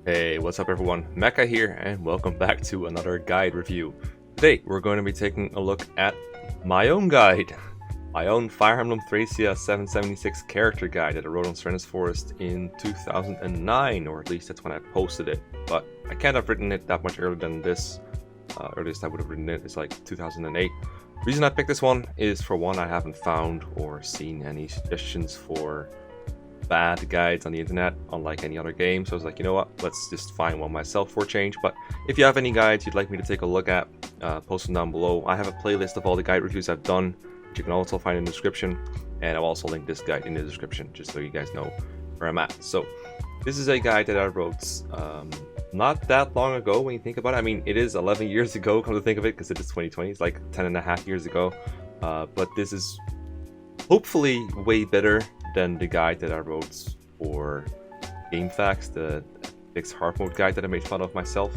Hey, what's up everyone? Mekkah here, and welcome back to another guide review. Today, we're going to be taking a look at my own guide. My own Fire Emblem Thracia 776 character guide that I wrote on Serenes Forest in 2009, or at least that's when I posted it. But I can't have written it that much earlier than this. Earliest I would have written it is like 2008. The reason I picked this one is, for one, I haven't found or seen any suggestions for bad guides on the internet, unlike any other game. So I was like, you know what, let's just find one myself for a change. But if you have any guides you'd like me to take a look at, post them down below. I have a playlist of all the guide reviews I've done, which you can also find in the description, and I'll also link this guide in the description just so you guys know where I'm at. So this is a guide that I wrote not that long ago when you think about it. I mean, it is 11 years ago, come to think of it, because it is 2020. It's like 10 and a half years ago. But this is hopefully way better than the guide that I wrote for GameFAQs, the Hicks hard mode guide that I made fun of myself.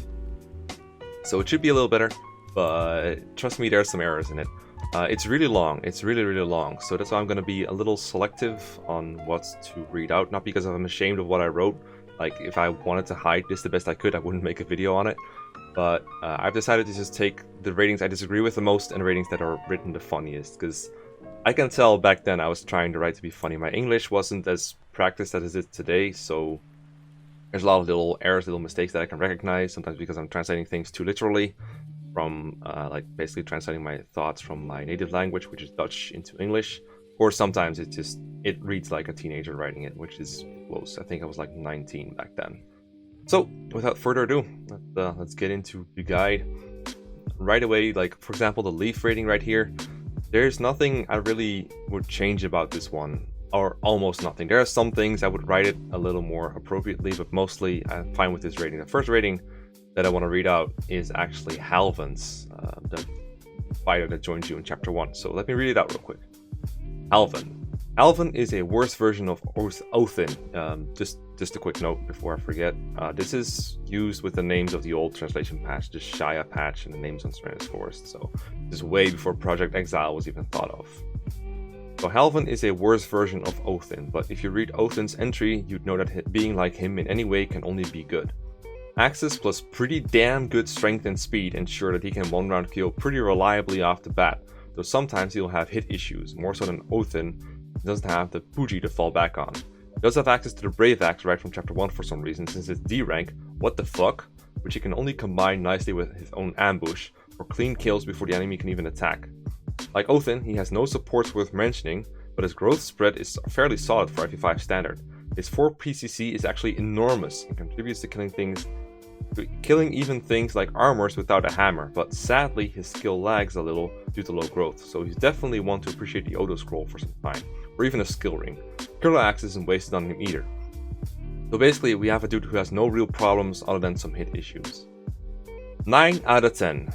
So it should be a little better, but trust me, there are some errors in it. It's really long. It's really long. So that's why I'm going to be a little selective on what to read out. Not because I'm ashamed of what I wrote. Like, if I wanted to hide this the best I could, I wouldn't make a video on it. But I've decided to just take the ratings I disagree with the most and ratings that are written the funniest, because I can tell back then I was trying to write to be funny. My English wasn't as practiced as it is today, so there's a lot of little errors, little mistakes that I can recognize, sometimes because I'm translating things too literally, from like basically translating my thoughts from my native language, which is Dutch, into English, or sometimes it reads like a teenager writing it, which is close. I think I was like 19 back then. So without further ado, let's get into the guide right away. Like, for example, the leaf rating right here. There's nothing I really would change about this one, or almost nothing. There are some things I would write it a little more appropriately, but mostly I'm fine with this rating. The first rating that I want to read out is actually Halvin's, the fighter that joins you in Chapter 1. So let me read it out real quick. Halvin. Halvin is a worse version of Othin. Just a quick note before I forget. This is used with the names of the old translation patch, the Shia patch, and the names on Serenes Forest. So this is way before Project Exile was even thought of. So Halvin is a worse version of Othin, but if you read Othin's entry, you'd know that being like him in any way can only be good. Axes plus pretty damn good strength and speed ensure that he can one-round kill pretty reliably off the bat, though sometimes he'll have hit issues, more so than Othin doesn't have the Pooji to fall back on. He does have access to the Brave Axe right from Chapter 1 for some reason, since it's D rank, what the fuck, which he can only combine nicely with his own ambush, or clean kills before the enemy can even attack. Like Othin, he has no supports worth mentioning, but his growth spread is fairly solid for FE5 standard. His 4 PCC is actually enormous and contributes to killing even things like armors without a hammer, but sadly his skill lags a little due to low growth, so he's definitely one to appreciate the Odo scroll for some time, or even a skill ring. Killer Axe isn't wasted on him either. So basically we have a dude who has no real problems other than some hit issues. 9 out of 10.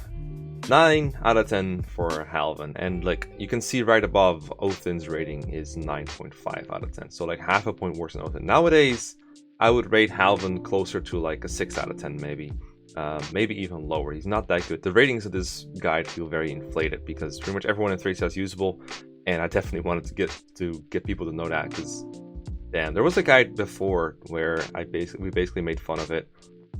9 out of 10 for Halvin, and like you can see right above, Othin's rating is 9.5 out of 10, so like half a point worse than Othin. Nowadays I would rate Halvin closer to like a 6 out of 10 maybe. Maybe even lower. He's not that good. The ratings of this guide feel very inflated because pretty much everyone in Thracia is usable, and I definitely wanted to get people to know that, because damn, there was a guide before where we basically made fun of it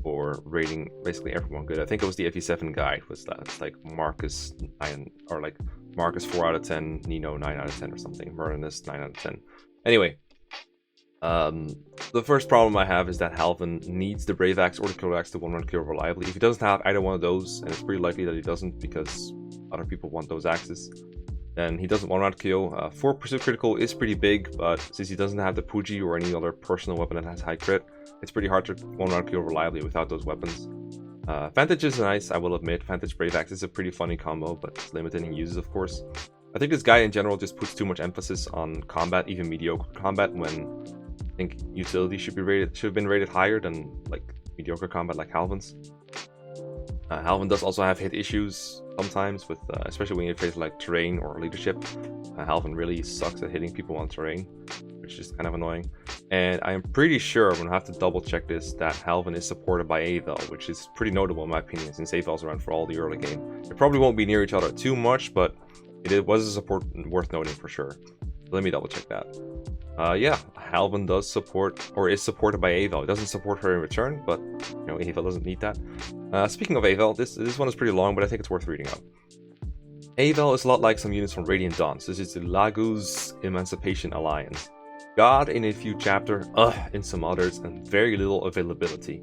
for rating basically everyone good. I think it was the FE7 guide, was that it's like Marcus 9, or like Marcus 4 out of 10, Nino 9 out of 10 or something, Merlinus 9 out of 10. Anyway, the first problem I have is that Halvin needs the Brave Axe or the Killer Axe to one-run kill reliably. If he doesn't have either one of those, and it's pretty likely that he doesn't because other people want those axes, then he doesn't one-round kill. 4 Pursuit Critical is pretty big, but since he doesn't have the Pooji or any other personal weapon that has high crit, it's pretty hard to one-round kill reliably without those weapons. Vantage is nice, I will admit. Vantage Brave Axe is a pretty funny combo, but it's limited in uses, of course. I think this guy in general just puts too much emphasis on combat, even mediocre combat, when I think utility should have been rated higher than like mediocre combat like Halvin's. Halvin does also have hit issues sometimes, with especially when you face like terrain or leadership. Halvin really sucks at hitting people on terrain, which is kind of annoying. And I am pretty sure, I'm gonna have to double check this, that Halvin is supported by Eyvel, which is pretty notable in my opinion, since Eyvel's around for all the early game. It probably won't be near each other too much, but it was a support worth noting for sure. Let me double check that. Yeah, Halvin does support, or is supported by Eyvel. It doesn't support her in return, but you know, Eyvel doesn't need that. Speaking of Eyvel, this one is pretty long, but I think it's worth reading out. Eyvel is a lot like some units from Radiant Dawns. This is the Laguz Emancipation Alliance. God in a few chapters, in some others, and very little availability.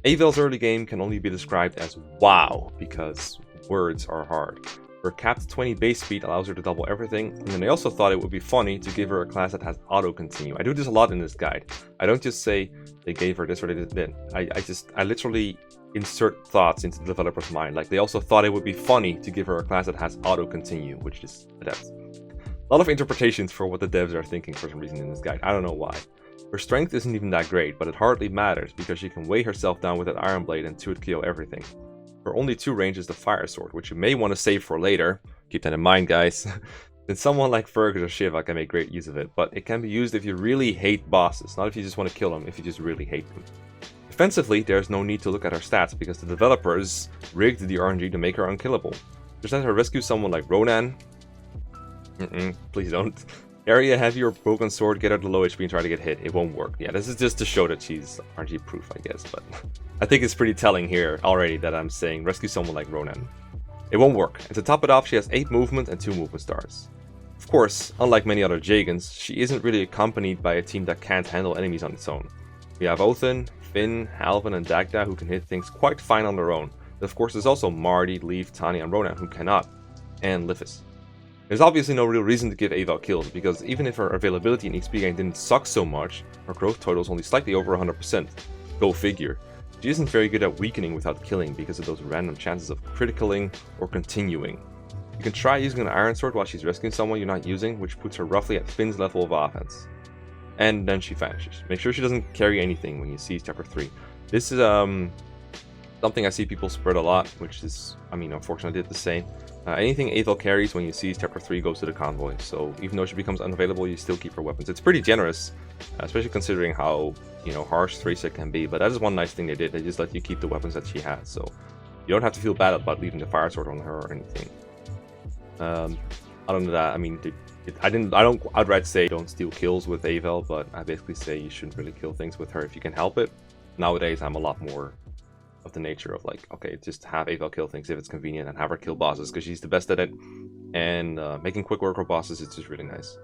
Eyvel's early game can only be described as wow, because words are hard. Her capped 20 base speed allows her to double everything, and then I also thought it would be funny to give her a class that has auto-continue. I do this a lot in this guide. I don't just say they gave her this or they didn't. I literally insert thoughts into the developer's mind. Like, they also thought it would be funny to give her a class that has auto-continue, which is adept. A lot of interpretations for what the devs are thinking for some reason in this guide. I don't know why. Her strength isn't even that great, but it hardly matters because she can weigh herself down with that iron blade and 2-hit KO everything. Her only 2 range is the fire sword, which you may want to save for later. Keep that in mind, guys. Then someone like Fergus or Shiva can make great use of it, but it can be used if you really hate bosses, not if you just want to kill them, if you just really hate them. Defensively, there's no need to look at her stats because the developers rigged the RNG to make her unkillable. Just let her rescue someone like Ronan. Please don't. Area heavy or broken sword, get her to low HP and try to get hit. It won't work. Yeah, this is just to show that she's RNG proof, I guess, but I think it's pretty telling here already that I'm saying rescue someone like Ronan. It won't work. And to top it off, she has 8 movement and 2 movement stars. Of course, unlike many other Jagans, she isn't really accompanied by a team that can't handle enemies on its own. We have Othin, Finn, Halvin, and Dagdar who can hit things quite fine on their own. But of course, there's also Marty, Leaf, Tanya, and Ronan who cannot, and Lithis. There's obviously no real reason to give Eyvel kills, because even if her availability and XP gain didn't suck so much, her growth total is only slightly over 100%. Go figure. She isn't very good at weakening without killing because of those random chances of criticaling or continuing. You can try using an iron sword while she's rescuing someone you're not using, which puts her roughly at Finn's level of offense. And then she vanishes. Make sure she doesn't carry anything when you seize chapter 3. This is something I see people spread a lot, which is, I mean, unfortunately I did the same. Anything Eyvel carries when you seize chapter 3 goes to the convoy, so even though she becomes unavailable, you still keep her weapons. It's pretty generous, especially considering how, you know, harsh 3-set can be, but that is one nice thing they did. They just let you keep the weapons that she has, so you don't have to feel bad about leaving the fire sword on her or anything. Other than that, I mean, I'd rather say don't steal kills with Eyvel, but I basically say you shouldn't really kill things with her if you can help it. Nowadays, I'm a lot more of the nature of like, okay, just have Eyvel kill things if it's convenient and have her kill bosses because she's the best at it, and making quick work of bosses is just really nice.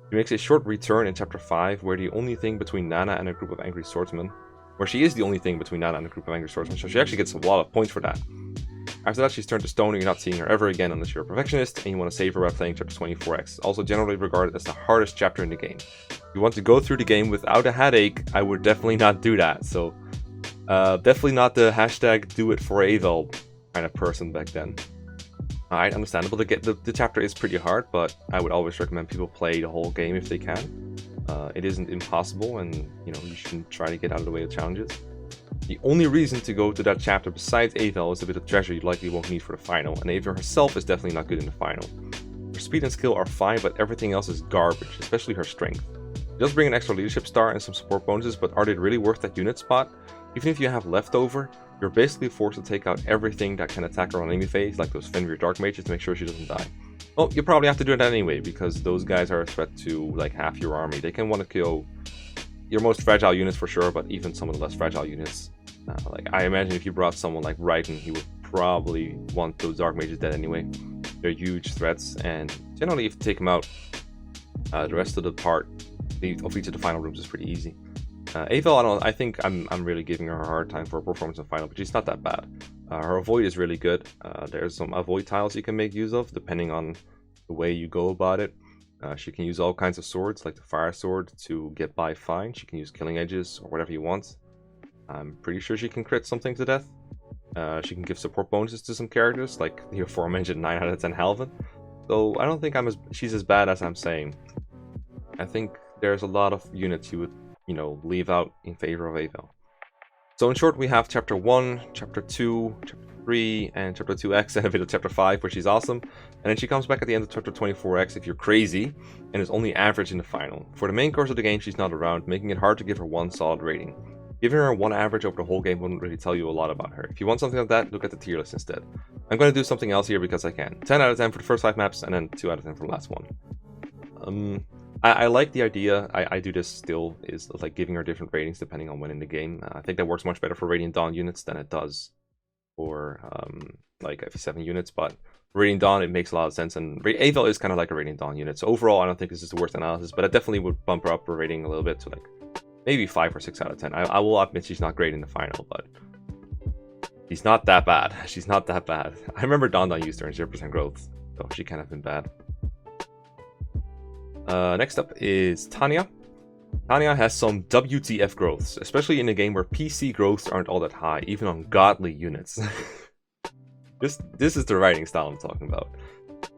She makes a short return in chapter 5 where the only thing between Nana and a group of angry swordsmen, where she is the only thing between Nana and a group of angry swordsmen, so she actually gets a lot of points for that. After that, she's turned to stone and you're not seeing her ever again unless you're a perfectionist and you want to save her by playing chapter 24x, also generally regarded as the hardest chapter in the game. If you want to go through the game without a headache, I would definitely not do that, so definitely not the hashtag do it for Eyvel kind of person back then. Alright, understandable. The chapter is pretty hard, but I would always recommend people play the whole game if they can. It isn't impossible, and you know, you shouldn't try to get out of the way of challenges. The only reason to go to that chapter besides Eyvel is a bit of treasure you likely won't need for the final, and Eyvel herself is definitely not good in the final. Her speed and skill are fine, but everything else is garbage, especially her strength. She does bring an extra leadership star and some support bonuses, but are they really worth that unit spot? Even if you have leftover, you're basically forced to take out everything that can attack her on enemy phase, like those Fenrir Dark Mages, to make sure she doesn't die. Well, you probably have to do that anyway, because those guys are a threat to like half your army. They can want to kill your most fragile units for sure, but even some of the less fragile units. Like, I imagine if you brought someone like Brighton, he would probably want those Dark Mages dead anyway. They're huge threats, and generally if you take them out, the rest of the part of each of the final rooms is pretty easy. Eyvel, I think I'm really giving her a hard time for her performance in final, but she's not that bad. Her avoid is really good. There's some avoid tiles you can make use of depending on the way you go about it. She can use all kinds of swords, like the fire sword, to get by fine. She can use killing edges or whatever you want. I'm pretty sure she can crit something to death. She can give support bonuses to some characters, like the aforementioned 9 out of 10 Halvin. So I don't think she's as bad as I'm saying. I think there's a lot of units you would, you know, leave out in favor of Eyvel. So in short, we have chapter 1, chapter 2, chapter 3, and chapter 2x, and a bit of chapter 5, which is awesome. And then she comes back at the end of chapter 24x if you're crazy, and is only average in the final. For the main course of the game, she's not around, making it hard to give her one solid rating. Giving her one average over the whole game wouldn't really tell you a lot about her. If you want something like that, look at the tier list instead. I'm going to do something else here because I can. 10 out of 10 for the first 5 maps, and then 2 out of 10 for the last one. I like the idea. I do this still, is like giving her different ratings depending on when in the game. I think that works much better for Radiant Dawn units than it does for like FE7 units, but Radiant Dawn, it makes a lot of sense, and Eyvel is kind of like a Radiant Dawn unit, so overall I don't think this is the worst analysis, but I definitely would bump her up her rating a little bit to like maybe 5 or 6 out of 10. I will admit she's not great in the final, but she's not that bad. She's not that bad. I remember Dawn used her in 0% growth, so she can't have been bad. Next up is Tanya. Tanya has some WTF growths, especially in a game where PC growths aren't all that high, even on godly units. This is the writing style I'm talking about.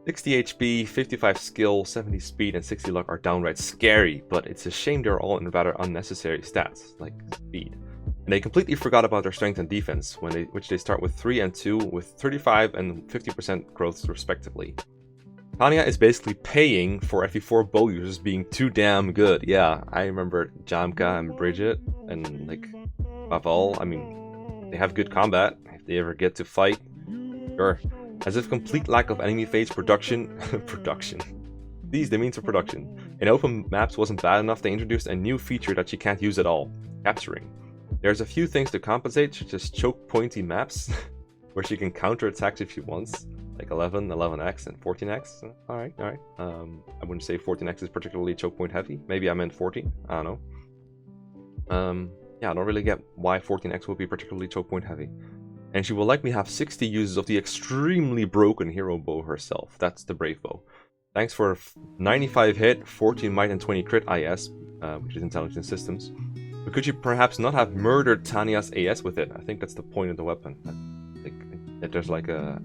60 HP, 55 skill, 70 speed, and 60 luck are downright scary, but it's a shame they're all in rather unnecessary stats, like speed. And they completely forgot about their strength and defense, which they start with 3 and 2, with 35 and 50% growths respectively. Tanya is basically paying for FE4 bow users being too damn good. Yeah, I remember Jamka and Bridget, and like, above all, I mean, they have good combat. If they ever get to fight, sure. As if complete lack of enemy phase production, these the means of production. In open maps wasn't bad enough, they introduced a new feature that she can't use at all, capturing. There's a few things to compensate, such as choke pointy maps, where she can counter attacks if she wants. Like 11, 11x, and 14x. Alright. I wouldn't say 14x is particularly choke point heavy. Maybe I meant 14. I don't know. Yeah, I don't really get why 14x would be particularly choke point heavy. And she will likely have 60 uses of the extremely broken hero bow herself. That's the Brave Bow. Thanks for 95 hit, 14 might, and 20 crit IS, which is Intelligent Systems. But could you perhaps not have murdered Tanya's AS with it? I think that's the point of the weapon. I think that there's like a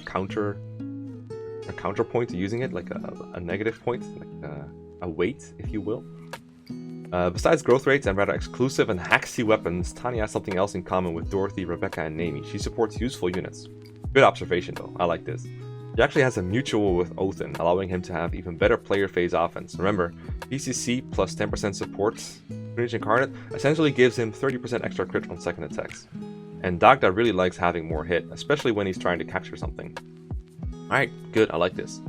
counterpoint to using it, like a negative point, like a weight, if you will. Besides growth rates and rather exclusive and hacksy weapons, Tanya has something else in common with Dorothy, Rebecca, and Naomi. She supports useful units. Good observation though, I like this. She actually has a mutual with Othin, allowing him to have even better player phase offense. Remember, PCC plus 10% support, Greenish Incarnate, essentially gives him 30% extra crit on second attacks. And Dagdar really likes having more hit, especially when he's trying to capture something. Alright, good, I like this.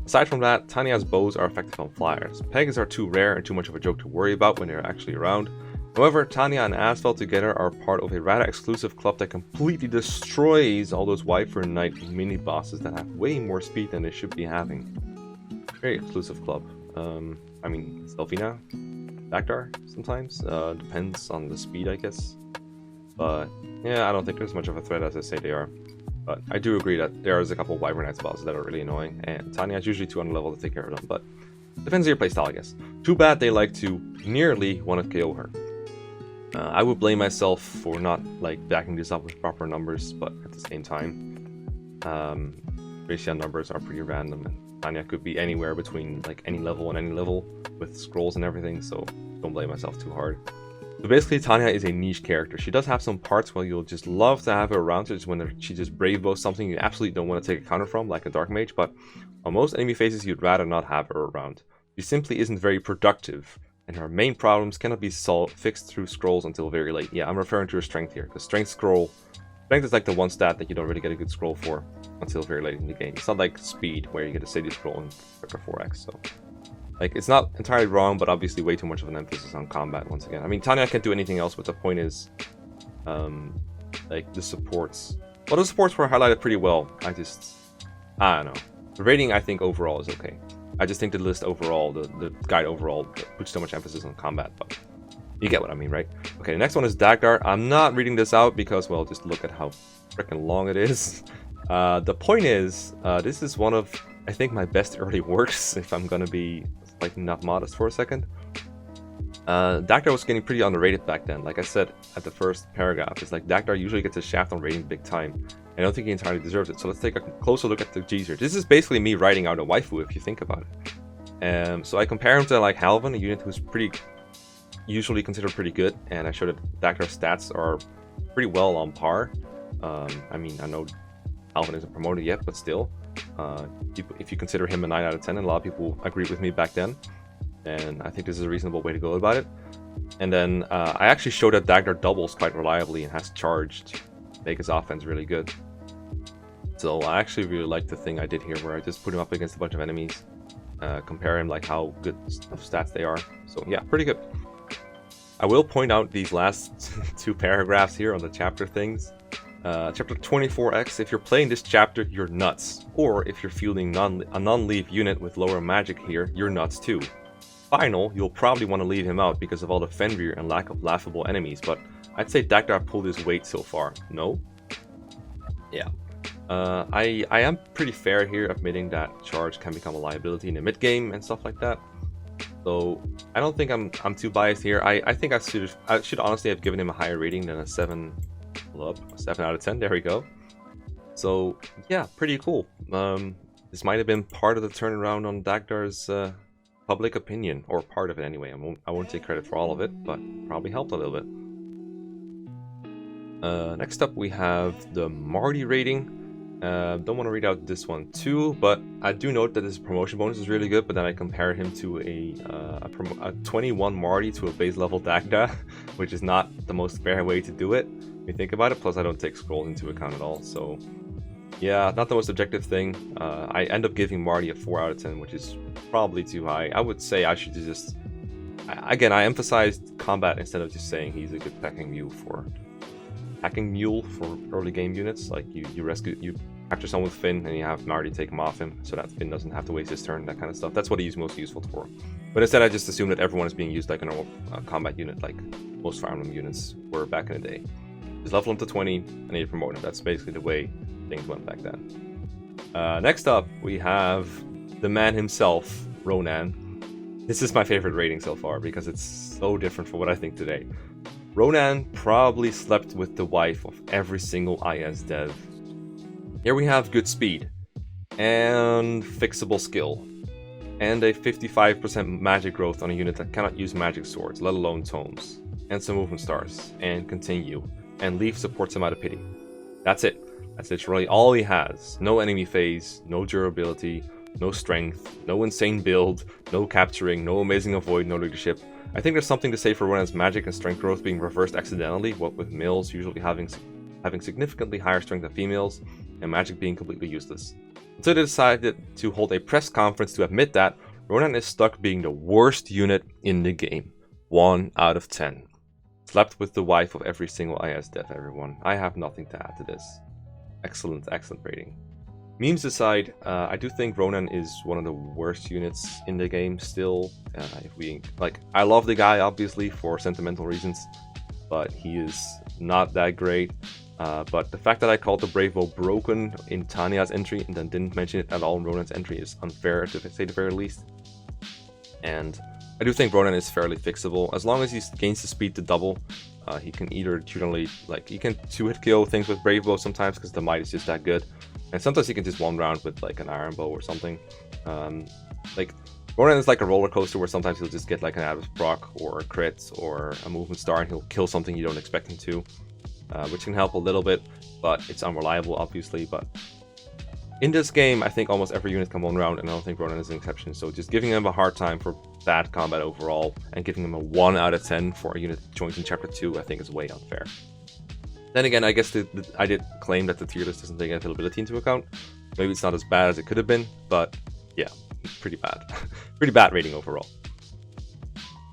Aside from that, Tanya's bows are effective on flyers. Pegs are too rare and too much of a joke to worry about when they're actually around. However, Tanya and Eyvel together are part of a rather exclusive club that completely destroys all those Wyvern Knight mini-bosses that have way more speed than they should be having. Very exclusive club. I mean, Selfina, Dagdar sometimes. Depends on the speed, I guess. But yeah, I don't think there's much of a threat as I say they are. But I do agree that there is a couple Wyvern Knights bosses that are really annoying, and Tanya is usually too on the level to take care of them, but depends on your playstyle, I guess. Too bad they like to nearly want to KO her. I would blame myself for not like backing this up with proper numbers, but at the same time, ratio numbers are pretty random, and Tanya could be anywhere between like any level and any level with scrolls and everything, so don't blame myself too hard. So basically, Tanya is a niche character. She does have some parts where you'll just love to have her around, just when she just brave bows something you absolutely don't want to take a counter from, like a Dark Mage, but on most enemy phases you'd rather not have her around. She simply isn't very productive, and her main problems cannot be fixed through scrolls until very late. Yeah, I'm referring to her strength here, because strength is like the one stat that you don't really get a good scroll for until very late in the game. It's not like speed, where you get a steady scroll in 4x, so... Like, it's not entirely wrong, but obviously way too much of an emphasis on combat once again. I mean, Tanya can't do anything else, but the point is, like, the supports... Well, the supports were highlighted pretty well. I don't know. The rating, I think, overall is okay. I just think the list overall, the guide overall, puts so much emphasis on combat, but you get what I mean, right? Okay, the next one is Dagdar. I'm not reading this out because, well, just look at how freaking long it is. The point is, this is one of, I think, my best early works, if I'm gonna be like not modest for a second. Dagdar was getting pretty underrated back then. Like I said at the first paragraph, it's like Dagdar usually gets a shaft on rating big time. I don't think he entirely deserves it. So let's take a closer look at the G's here. This is basically me writing out a waifu if you think about it. So I compare him to like Halvin, a unit who's usually considered pretty good, and I showed that Dagdar's stats are pretty well on par. I mean, I know Halvin isn't promoted yet, but still. If you consider him a 9 out of 10, and a lot of people agreed with me back then, and I think this is a reasonable way to go about it. And then I actually showed that Dagdar doubles quite reliably and has charged, make his offense really good. So I actually really like the thing I did here, where I just put him up against a bunch of enemies, compare him like how good of stats they are. So yeah, pretty good. I will point out these last two paragraphs here on the chapter things. Chapter 24X, if you're playing this chapter, you're nuts. Or if you're fielding a non-leave unit with lower magic here, you're nuts too. Final, you'll probably want to leave him out because of all the Fenrir and lack of laughable enemies, but I'd say Dagdar pulled his weight so far. No? Yeah. I am pretty fair here, admitting that charge can become a liability in the mid-game and stuff like that. So I don't think I'm too biased here. I think I should honestly have given him a higher rating than a 7 out of 10. There we go. So yeah, pretty cool. This might have been part of the turnaround on Dagdar's public opinion, or part of it anyway. I won't take credit for all of it, but probably helped a little bit. Next up we have the Marty rating. Don't want to read out this one too, but I do note that his promotion bonus is really good, but then I compare him to a 21 Marty to a base level Dagda, which is not the most fair way to do it if you think about it. Plus I don't take scrolls into account at all, so yeah, not the most objective thing. I end up giving Marty a 4 out of 10, which is probably too high. I would say I should just... Again, I emphasized combat instead of just saying he's a good packing mule for early game units. Like you capture someone with Finn and you have Marty take him off him so that Finn doesn't have to waste his turn, that kind of stuff. That's what he's most useful for. But instead I just assume that everyone is being used like a normal combat unit, like most Fire Emblem units were back in the day. Just level him to 20 and then you promote him. That's basically the way things went back then. Next up we have the man himself, Ronan. This is my favorite rating so far because it's so different from what I think today. Ronan probably slept with the wife of every single IS dev. Here we have good speed, and fixable skill, and a 55% magic growth on a unit that cannot use magic swords, let alone tomes, and some movement stars, and continue, and Leaf supports him out of pity. That's it. That's literally all he has. No enemy phase, no durability, no strength, no insane build, no capturing, no amazing avoid, no leadership. I think there's something to say for Ronan's magic and strength growth being reversed accidentally, what with males usually having significantly higher strength than females, and magic being completely useless. Until they decided to hold a press conference to admit that, Ronan is stuck being the worst unit in the game. 1 out of 10. Slept with the wife of every single IS dev, everyone. I have nothing to add to this. Excellent, excellent rating. Memes aside, I do think Ronan is one of the worst units in the game still. I love the guy obviously for sentimental reasons, but he is not that great. But the fact that I called the Brave Bow broken in Tanya's entry and then didn't mention it at all in Ronan's entry is unfair, to say the very least. And I do think Ronan is fairly fixable. As long as he gains the speed to double, he can either generally, he can 2-hit KO things with Brave Bow sometimes because the might is just that good. And sometimes he can just one round with like an Iron Bow or something. Ronan is like a roller coaster where sometimes he'll just get like an Adam's proc or a crit or a movement star and he'll kill something you don't expect him to. Which can help a little bit, but it's unreliable obviously. But in this game, I think almost every unit can one round, and I don't think Ronan is an exception. So just giving him a hard time for bad combat overall, and giving him a 1 out of 10 for a unit joined in Chapter 2, I think is way unfair. Then again, I guess I did claim that the tier list doesn't take availability into account. Maybe it's not as bad as it could have been, but yeah, pretty bad. Pretty bad rating overall.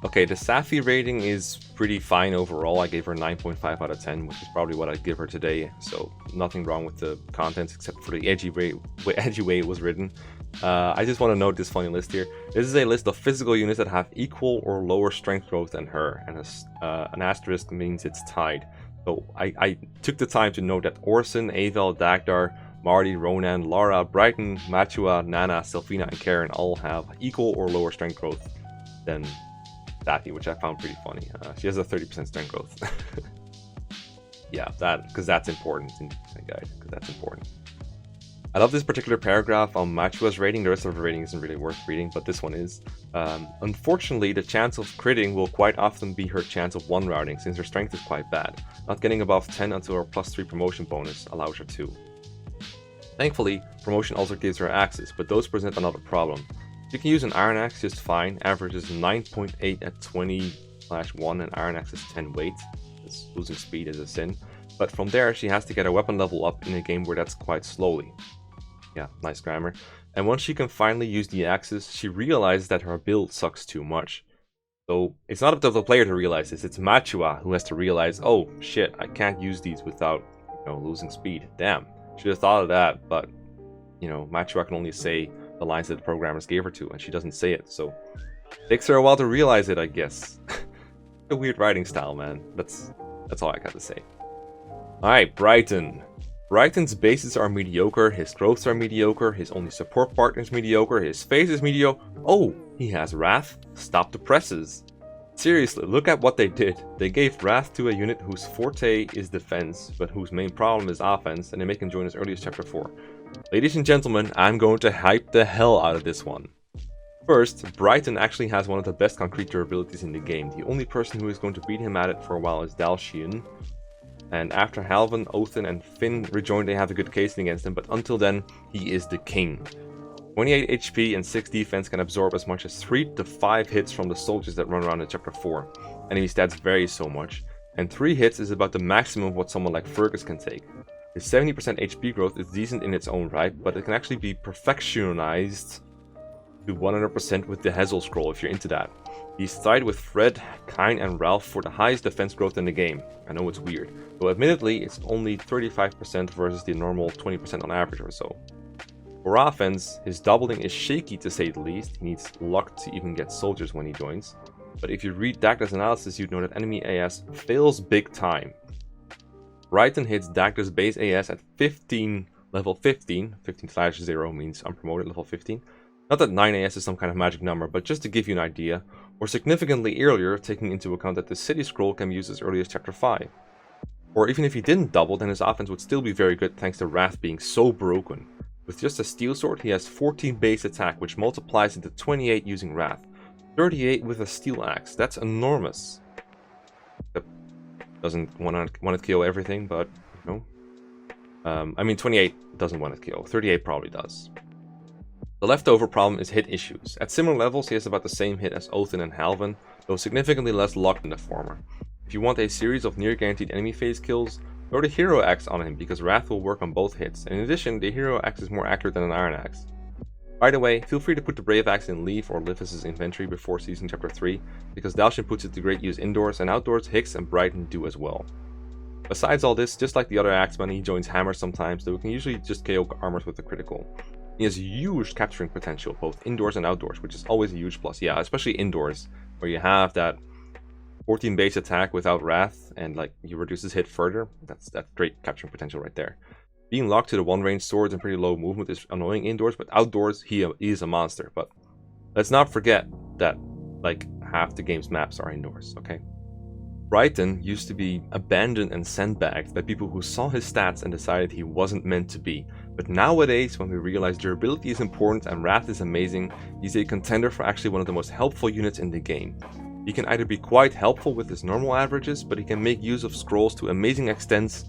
Okay, the Safi rating is pretty fine overall. I gave her 9.5 out of 10, which is probably what I'd give her today. So nothing wrong with the contents except for the edgy way it was written. I just want to note this funny list here. This is a list of physical units that have equal or lower strength growth than her, and an asterisk means it's tied. So I took the time to note that Orson, Eyvel, Dagdar, Marty, Ronan, Lara, Brighton, Machua, Nana, Selfina, and Karin all have equal or lower strength growth than Safi, which I found pretty funny. She has a 30% strength growth. Yeah, because that's important in the guide, because that's important. I love this particular paragraph on Machua's rating. The rest of the rating isn't really worth reading, but this one is. Unfortunately, the chance of critting will quite often be her chance of one-routing, since her strength is quite bad. Not getting above 10 until her +3 promotion bonus allows her to. Thankfully, promotion also gives her axes, but those present another problem. You can use an Iron Axe just fine, averages 9.8 at 20/1 and Iron Axe is 10 weight. Losing speed is a sin. But from there, she has to get her weapon level up in a game where that's quite slowly. Yeah, nice grammar. And once she can finally use the axes, she realizes that her build sucks too much. So it's not up to the player to realize this, it's Machua who has to realize, oh shit, I can't use these without, losing speed. Damn, should have thought of that, but, Machua can only say the lines that the programmers gave her to, and she doesn't say it, so it takes her a while to realize it, I guess. A weird writing style, man. That's all I got to say. Alright, Brighton. Brighton's bases are mediocre, his growths are mediocre, his only support partner is mediocre, his face is mediocre. Oh, he has Wrath. Stop the presses. Seriously, look at what they did. They gave Wrath to a unit whose forte is defense, but whose main problem is offense, and they make him join as early as Chapter 4. Ladies and gentlemen, I'm going to hype the hell out of this one. First, Brighton actually has one of the best concrete durabilities in the game. The only person who is going to beat him at it for a while is Dalshian. And after Halvan, Othin, and Finn rejoin, they have a good case against him, but until then, he is the king. 28 HP and 6 defense can absorb as much as 3 to 5 hits from the soldiers that run around in Chapter 4. Enemy stats vary so much, and 3 hits is about the maximum of what someone like Fergus can take. His 70% HP growth is decent in its own right, but it can actually be perfectionized to 100% with the Hazel Scroll if you're into that. He's tied with Fred, Karin, and Ralph for the highest defense growth in the game. I know it's weird, though admittedly it's only 35% versus the normal 20% on average or so. For offense, his doubling is shaky to say the least. He needs luck to even get soldiers when he joins. But if you read Dagdar's analysis, you'd know that enemy AS fails big time. Brighton hits Dagdar's base AS at level 15. 15/0 means unpromoted, level 15. Not that 9 AS is some kind of magic number, but just to give you an idea, or significantly earlier, taking into account that the City Scroll can be used as early as Chapter 5. Or even if he didn't double, then his offense would still be very good thanks to Wrath being so broken. With just a Steel Sword, he has 14 base attack, which multiplies into 28 using Wrath. 38 with a Steel Axe, that's enormous. That doesn't want to kill everything, but, 28 doesn't want to kill, 38 probably does. The leftover problem is hit issues. At similar levels, he has about the same hit as Othin and Halvan, though significantly less luck than the former. If you want a series of near-guaranteed enemy phase kills, throw the Hero Axe on him because Wrath will work on both hits, and in addition, the Hero Axe is more accurate than an Iron Axe. By the way, feel free to put the Brave Axe in Leaf or Livus' inventory before Season Chapter 3, because Dalshian puts it to great use indoors, and outdoors Hicks and Brighton do as well. Besides all this, just like the other Axemen, he joins hammers sometimes, though he can usually just KO armors with a critical. He has huge capturing potential, both indoors and outdoors, which is always a huge plus. Yeah, especially indoors, where you have that 14 base attack without Wrath, and he reduces hit further. That's great capturing potential right there. Being locked to the one-range swords and pretty low movement is annoying indoors, but outdoors, he is a monster. But let's not forget that, half the game's maps are indoors, okay? Brighton used to be abandoned and sandbagged by people who saw his stats and decided he wasn't meant to be. But nowadays, when we realize durability is important and Wrath is amazing, he's a contender for actually one of the most helpful units in the game. He can either be quite helpful with his normal averages, but he can make use of scrolls to amazing extents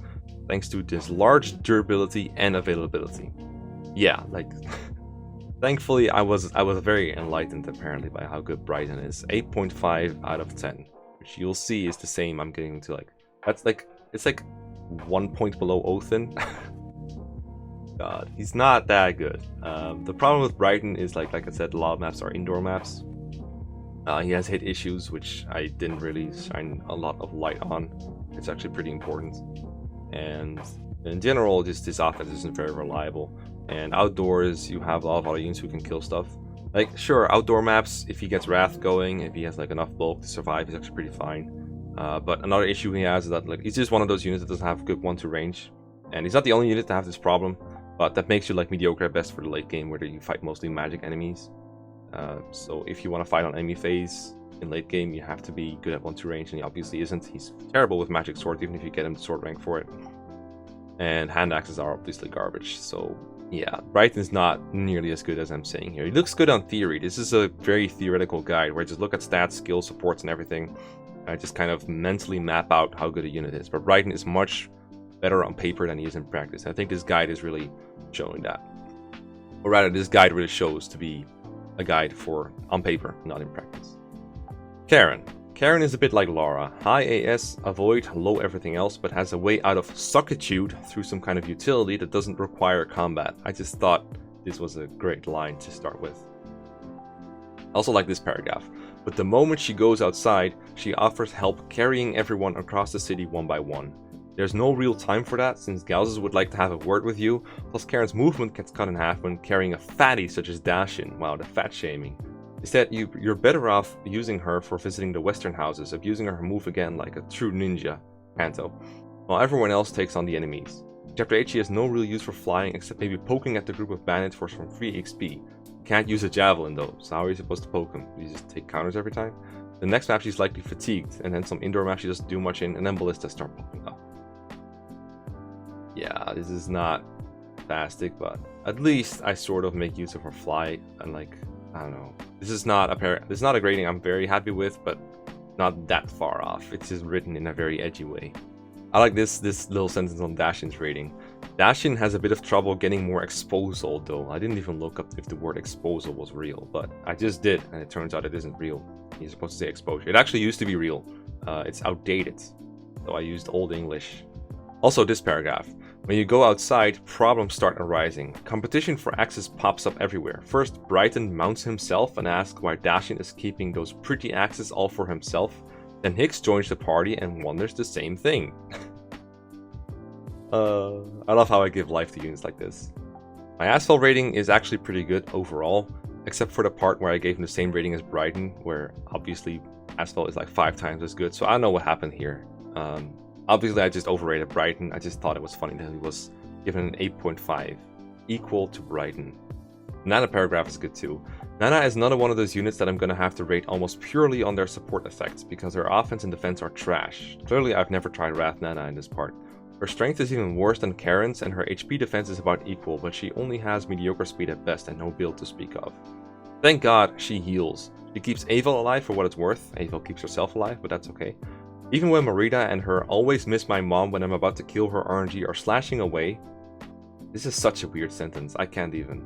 thanks to this large durability and availability. Yeah, thankfully I was very enlightened apparently by how good Brighton is. 8.5 out of 10. Which you'll see is the same I'm getting to it's 1 point below Othin. God, he's not that good. The problem with Brighton is like I said, a lot of maps are indoor maps. He has hit issues, which I didn't really shine a lot of light on. It's actually pretty important. And in general, just this offense isn't very reliable. And outdoors, you have a lot of other units who can kill stuff. Sure, outdoor maps, if he gets Wrath going, if he has enough bulk to survive, he's actually pretty fine. But another issue he has is that he's just one of those units that doesn't have good 1-2 range. And he's not the only unit to have this problem, but that makes you mediocre at best for the late game, where you fight mostly magic enemies. So if you want to fight on enemy phase in late game, you have to be good at 1-2 range, and he obviously isn't. He's terrible with magic swords, even if you get him to sword rank for it. And hand axes are obviously garbage, so yeah, Brighton's not nearly as good as I'm saying here. He looks good on theory. This is a very theoretical guide where I just look at stats, skills, supports, and everything. I just kind of mentally map out how good a unit is. But Brighton is much better on paper than he is in practice. I think this guide is really showing that. Or rather, this guide really shows to be a guide for on paper, not in practice. Karin. Karin is a bit like Lara. High AS, avoid, low everything else, but has a way out of suckitude through some kind of utility that doesn't require combat. I just thought this was a great line to start with. I also like this paragraph. But the moment she goes outside, she offers help carrying everyone across the city one by one. There's no real time for that, since Gauzes would like to have a word with you, plus Karin's movement gets cut in half when carrying a fatty such as Dashin. Wow, the fat shaming. Instead, you're better off using her for visiting the western houses, abusing her move again like a true ninja, Kanto, while everyone else takes on the enemies. Chapter 8, she has no real use for flying, except maybe poking at the group of bandits for some free XP. You can't use a javelin though, so how are you supposed to poke him? You just take counters every time? The next map she's likely fatigued, and then some indoor map she doesn't do much in, and then ballistas start popping up. Yeah, this is not fantastic, but at least I sort of make use of her flight, and like, I don't know. This is not a grading I'm very happy with, but not that far off. It's just written in a very edgy way. I like this little sentence on Dashin's rating. Dashin has a bit of trouble getting more exposal though. I didn't even look up if the word exposal was real, but I just did, and it turns out it isn't real. You're supposed to say exposure. It actually used to be real. It's outdated, so I used Old English. Also, this paragraph. When you go outside, problems start arising. Competition for axes pops up everywhere. First, Brighton mounts himself and asks why Dashin is keeping those pretty axes all for himself. Then Hicks joins the party and wonders the same thing. I love how I give life to units like this. My Asphalt rating is actually pretty good overall, except for the part where I gave him the same rating as Brighton, where obviously Asphalt is like 5 times as good, so I don't know what happened here. Obviously I just overrated Brighton. I just thought it was funny that he was given an 8.5, equal to Brighton. Nana paragraph is good too. Nana is another one of those units that I'm gonna have to rate almost purely on their support effects, because their offense and defense are trash. Clearly I've never tried Wrath Nana in this part. Her strength is even worse than Karin's, and her HP defense is about equal, but she only has mediocre speed at best and no build to speak of. Thank God she heals. She keeps Eyvel alive for what it's worth. Eyvel keeps herself alive, but that's okay. Even when Marita and her always miss my mom when I'm about to kill her RNG are slashing away. This is such a weird sentence, I can't even.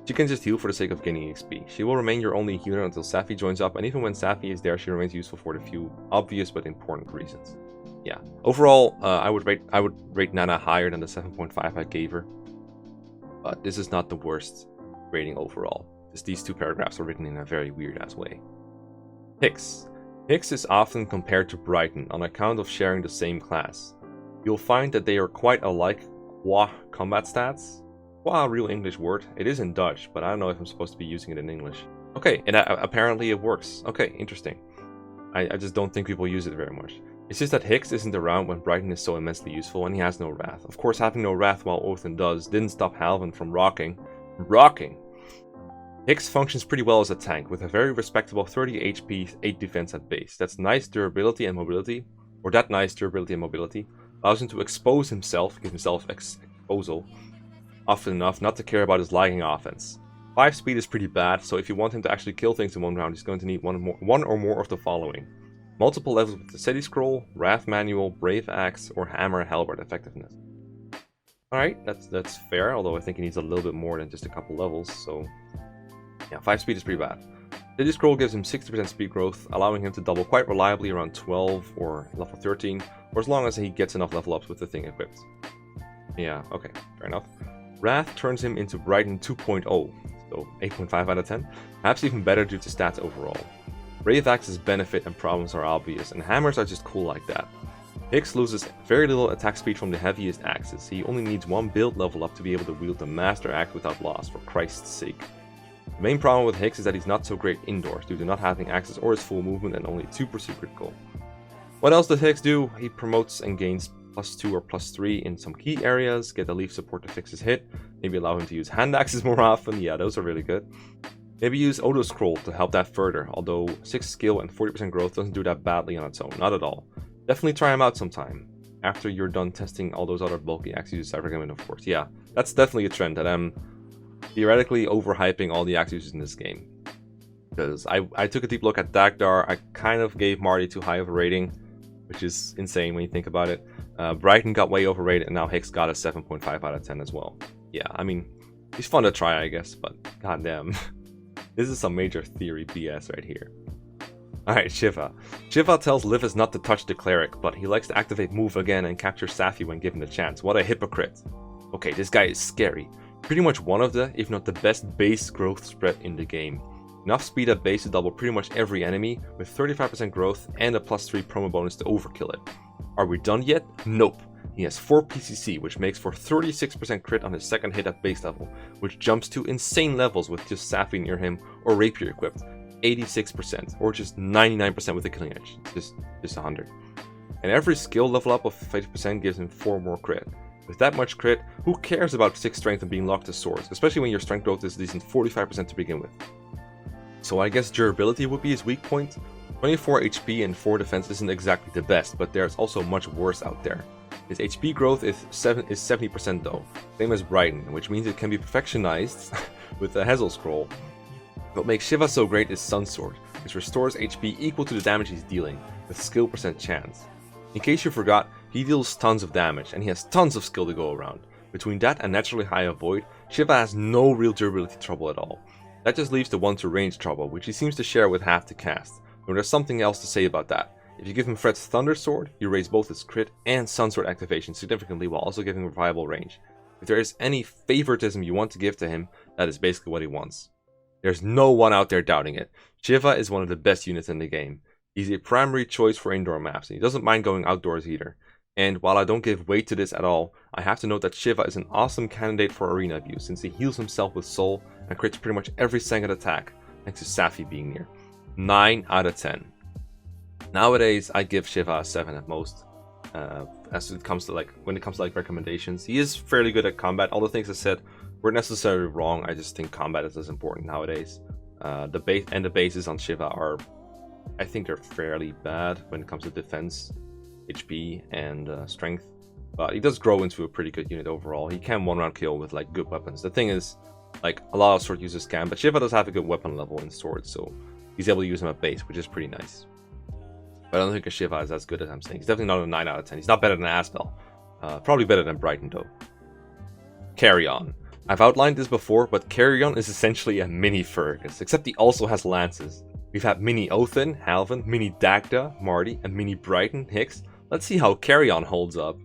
She can just heal for the sake of gaining XP. She will remain your only healer until Safi joins up, and even when Safi is there, she remains useful for the few obvious but important reasons. Yeah, overall, I would rate Nana higher than the 7.5 I gave her, but this is not the worst rating overall. Just these 2 paragraphs are written in a very weird-ass way. Hicks. Hicks is often compared to Brighton on account of sharing the same class. You'll find that they are quite alike qua combat stats. Qua, a real English word. It is in Dutch, but I don't know if I'm supposed to be using it in English. Okay, and apparently it works. Okay, interesting. I just don't think people use it very much. It's just that Hicks isn't around when Brighton is so immensely useful, and he has no Wrath. Of course, having no Wrath while Othin does didn't stop Halvin from rocking. Hicks functions pretty well as a tank, with a very respectable 30 HP, 8 defense at base. That's nice durability and mobility, allows him to expose himself, give himself exposal, often enough not to care about his lagging offense. 5 speed is pretty bad, so if you want him to actually kill things in one round, he's going to need one or more of the following. Multiple levels with the Steady Scroll, Wrath Manual, Brave Axe, or Hammer Halberd effectiveness. Alright, that's fair, although I think he needs a little bit more than just a couple levels, so... yeah, 5 speed is pretty bad. Steady Scroll gives him 60% speed growth, allowing him to double quite reliably around 12 or level 13, or as long as he gets enough level ups with the thing equipped. Yeah, okay, fair enough. Wrath turns him into Brighton 2.0, so 8.5 out of 10, perhaps even better due to stats overall. Brave Axe's benefit and problems are obvious, and hammers are just cool like that. Hicks loses very little attack speed from the heaviest axes. He only needs 1 build level up to be able to wield the Master Axe without loss, for Christ's sake. The main problem with Hicks is that he's not so great indoors, due to not having access or his full movement and only 2 pursuit critical. What else does Hicks do? He promotes and gains +2 or +3 in some key areas, get the leaf support to fix his hit, maybe allow him to use hand axes more often, yeah, those are really good. Maybe use Auto Scroll to help that further, although 6 skill and 40% growth doesn't do that badly on its own, not at all. Definitely try him out sometime, after you're done testing all those other bulky axe uses I recommend, of course. Yeah, that's definitely a trend that I'm theoretically overhyping all the axe uses in this game. Because I took a deep look at Dagdar, I kind of gave Marty too high of a rating, which is insane when you think about it. Brighton got way overrated, and now Hicks got a 7.5 out of 10 as well. Yeah, I mean, he's fun to try, I guess, but goddamn. This is some major theory BS right here. Alright, Shiva. Shiva tells Livas not to touch the cleric, but he likes to activate move again and capture Safi when given the chance. What a hypocrite. Okay, this guy is scary. pretty much one of the, if not the best base growth spread in the game. Enough speed at base to double pretty much every enemy, with 35% growth and a +3 promo bonus to overkill it. Are we done yet? Nope. He has 4 PCC, which makes for 36% crit on his second hit at base level, which jumps to insane levels with just Safi near him or Rapier equipped. 86%, or just 99% with the killing edge, just 100. And every skill level up of 50% gives him 4 more crit. With that much crit, who cares about 6 strength and being locked to swords, especially when your strength growth is decent 45% to begin with. So I guess durability would be his weak point. 24 HP and 4 defense isn't exactly the best, but there's also much worse out there. His HP growth is 70% though, same as Brighton, which means it can be perfectionized with the Hazel Scroll. What makes Shiva so great is Sun Sword, which restores HP equal to the damage he's dealing, with skill % chance. In case you forgot, he deals tons of damage, and he has tons of skill to go around. Between that and naturally high avoid, Shiva has no real durability trouble at all. That just leaves the 1 to range trouble, which he seems to share with half the cast. But there's something else to say about that. If you give him Fred's Thunder Sword, you raise both his crit and Sun Sword activation significantly while also giving him viable range. If there is any favoritism you want to give to him, that is basically what he wants. There's no one out there doubting it. Shiva is one of the best units in the game. He's a primary choice for indoor maps, and he doesn't mind going outdoors either. And while I don't give weight to this at all, I have to note that Shiva is an awesome candidate for arena view, since he heals himself with soul and crits pretty much every second attack, thanks to Safi being near. 9 out of 10. Nowadays, I give Shiva a 7 at most. When it comes to recommendations, he is fairly good at combat. All the things I said weren't necessarily wrong. I just think combat is as important nowadays. The bases on Shiva are, I think, they're fairly bad when it comes to defense, HP, and strength. But he does grow into a pretty good unit overall. He can one-round kill with like good weapons. The thing is, like, a lot of sword users can, but Shiva does have a good weapon level in swords, so he's able to use him at base, which is pretty nice. But I don't think a Shiva is as good as I'm saying. He's definitely not a 9 out of 10. He's not better than Eyvel. Probably better than Brighton though. Carrion. I've outlined this before, but Carrion is essentially a mini Fergus, except he also has lances. We've had mini Othin, Halvin, mini Dagdar, Marty, and mini Brighton, Hicks. Let's see how Carrion holds up.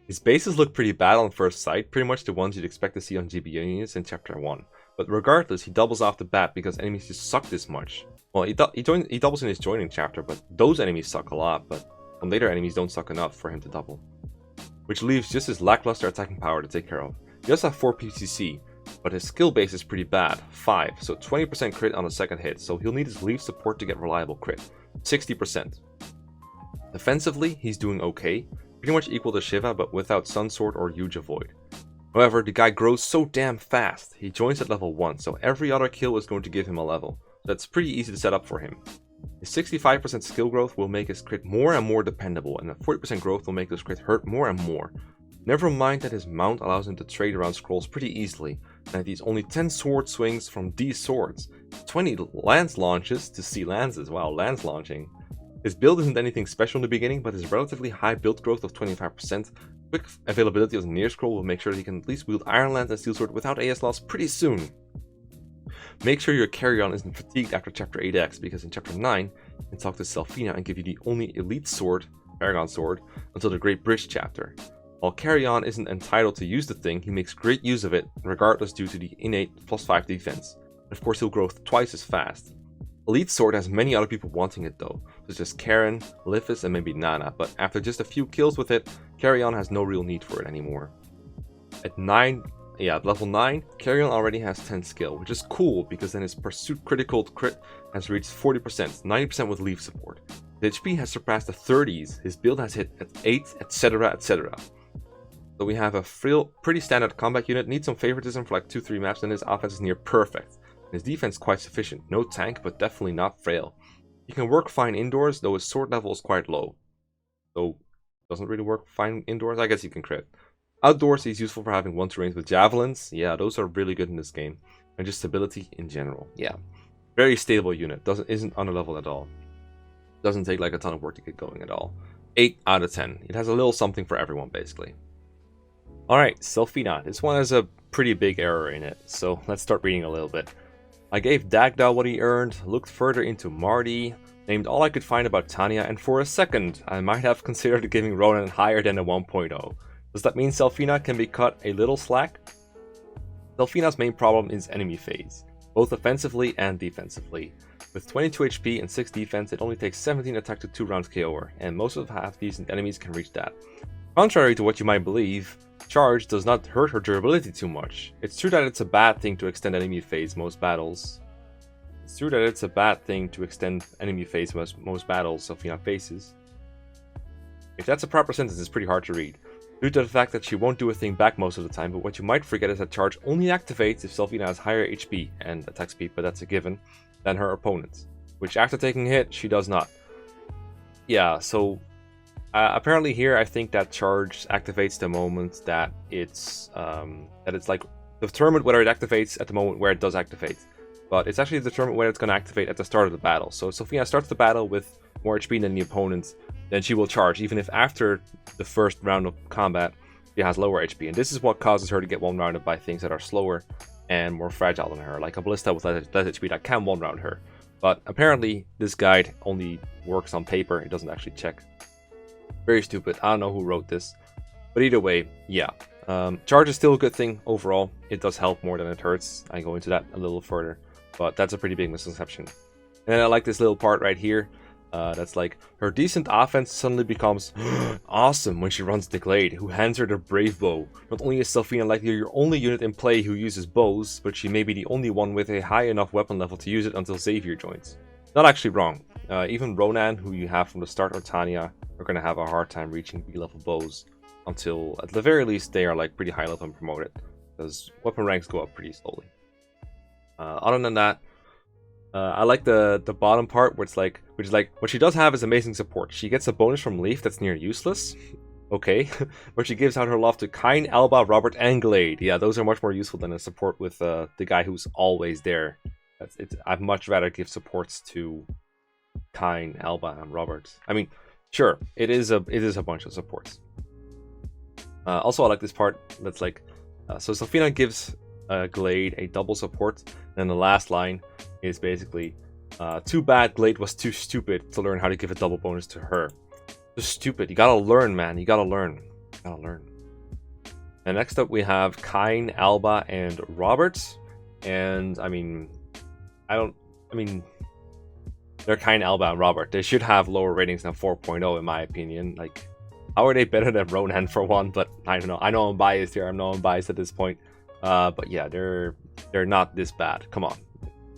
His bases look pretty bad on first sight, pretty much the ones you'd expect to see on GB units in Chapter 1. But regardless, he doubles off the bat because enemies just suck this much. Well, he doubles in his joining chapter, but those enemies suck a lot, but some later enemies don't suck enough for him to double. Which leaves just his lackluster attacking power to take care of. He does have 4 PCC, but his skill base is pretty bad, 5, so 20% crit on the second hit, so he'll need his leaf support to get reliable crit, 60%. Defensively, he's doing okay, pretty much equal to Shiva, but without Sun Sword or huge avoid. However, the guy grows so damn fast. He joins at level 1, so every other kill is going to give him a level. So that's pretty easy to set up for him. His 65% skill growth will make his crit more and more dependable, and a 40% growth will make his crit hurt more and more. Never mind that his mount allows him to trade around scrolls pretty easily, and that he's only 10 sword swings from these swords, 20 lance launches to see lances, wow, lance launching. His build isn't anything special in the beginning, but his relatively high build growth of 25%, quick availability of the near scroll will make sure that he can at least wield Iron Lance and Steel Sword without AS loss pretty soon. Make sure your Carrion isn't fatigued after Chapter 8X, because in Chapter 9, you can talk to Selfina and give you the only elite sword, Paragon Sword, until the Great Bridge chapter. While Carrion isn't entitled to use the thing, he makes great use of it, regardless due to the innate +5 defense. And of course, he'll grow twice as fast. Elite Sword has many other people wanting it though, such as Karin, Ilios, and maybe Nana, but after just a few kills with it, Carrion has no real need for it anymore. At level 9, Carrion already has 10 skill, which is cool because then his pursuit critical crit has reached 40%, 90% with leaf support. His HP has surpassed the 30s, his build has hit at 8, etc, etc. So we have a pretty standard combat unit, needs some favoritism for like 2-3 maps, and his offense is near perfect. His defense quite sufficient, no tank, but definitely not frail. He can work fine indoors, though his sword level is quite low. So, doesn't really work fine indoors, I guess he can crit. Outdoors, he's useful for having 1 to range with javelins, yeah, those are really good in this game. And just stability in general, yeah. Very stable unit, isn't under level at all. Doesn't take like a ton of work to get going at all. 8 out of 10, it has a little something for everyone basically. Alright, Selfina, this one has a pretty big error in it, so let's start reading a little bit. I gave Dagdar what he earned, looked further into Marty, named all I could find about Tanya, and for a second, I might have considered giving Ronan higher than a 1.0. Does that mean Selfina can be cut a little slack? Selfina's main problem is enemy phase, both offensively and defensively. With 22 HP and 6 defense, it only takes 17 attack to 2 rounds KO her, and most of half-decent enemies can reach that. Contrary to what you might believe, charge does not hurt her durability too much. It's true that it's a bad thing to extend enemy phase most battles. Most battles Selfina faces. If that's a proper sentence, it's pretty hard to read, due to the fact that she won't do a thing back most of the time, but what you might forget is that charge only activates if Selfina has higher HP and attack speed, but that's a given, than her opponents, which after taking a hit, she does not. Yeah, so apparently here I think that charge activates the moment that it's like determined whether it activates at the moment where it does activate, but it's actually determined whether it's going to activate at the start of the battle. So if Selfina starts the battle with more HP than the opponent, then she will charge, even if after the first round of combat she has lower HP. And this is what causes her to get one-rounded by things that are slower and more fragile than her, like a ballista with less HP that can one-round her. But apparently this guide only works on paper, it doesn't actually check. Very stupid, I don't know who wrote this. But either way, yeah. Charge is still a good thing overall. It does help more than it hurts. I go into that a little further, but that's a pretty big misconception. And I like this little part right here. That's like, her decent offense suddenly becomes awesome when she runs the Glade, who hands her the Brave Bow. Not only is Selfina likely your only unit in play who uses bows, but she may be the only one with a high enough weapon level to use it until Xavier joins. Not actually wrong. Even Ronan, who you have from the start, or Tanya, are going to have a hard time reaching B-level bows until, at the very least, they are like pretty high level and promoted, because weapon ranks go up pretty slowly. Other than that, I like the bottom part, which is like, what she does have is amazing support. She gets a bonus from Leaf that's near useless. Okay, but she gives out her love to Karin, Alba, Robert, and Glade. Yeah, those are much more useful than a support with the guy who's always there. I'd much rather give supports to Karin, Alba, and Robert. I mean, sure, it is a bunch of supports. Also, I like this part that's like, so Selfina gives Glade a double support, and the last line is basically, too bad Glade was too stupid to learn how to give a double bonus to her. Just stupid. You gotta learn, man. You gotta learn. And next up we have Karin, Alba, and Robert. And I mean, they're Karin, Alba, and Robert. They should have lower ratings than 4.0 in my opinion. Like, how are they better than Ronan for one? But I don't know. I know I'm biased here. I know I'm biased at this point. But yeah, they're not this bad. Come on.